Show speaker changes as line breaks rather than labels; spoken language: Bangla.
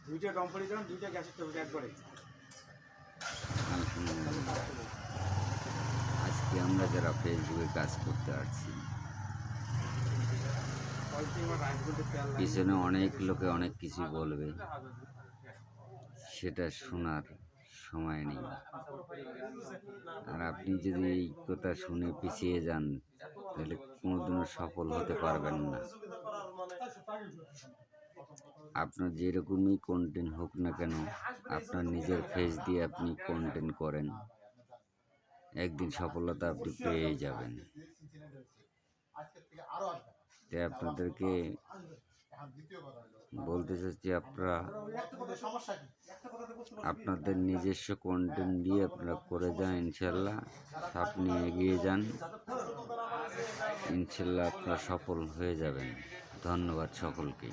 দুইটা কোম্পানি দাম, দুইটা গ্যাসের ট্যাবলেট একবারে।
আজকে আমরা যারা ফেসবুকে কাজ করতে আসছি, পিছনে অনেক লোকে অনেক কিছু বলবে, সেটা শোনার সময় নেই। আর আপনি যদি এই কথা শুনে পিছিয়ে যান, তাহলে কোনোদিনও সফল হতে পারবেন না। আপনার যেরকমই কন্টেন্ট হোক না কেন, আপনার নিজের ফেস দিয়ে আপনি কন্টেন্ট করেন, একদিন সফলতা আপনি পেয়ে যাবেন। তাই আপনাদেরকে বলতে চাচ্ছি, আপনারা আপনাদের নিজস্ব কন্টেন্ট দিয়ে আপনারা করে যান, ইনশাল্লাহ আপনি এগিয়ে যান, ইনশাল্লাহ আপনারা সফল হয়ে যাবেন। ধন্যবাদ সকলকে।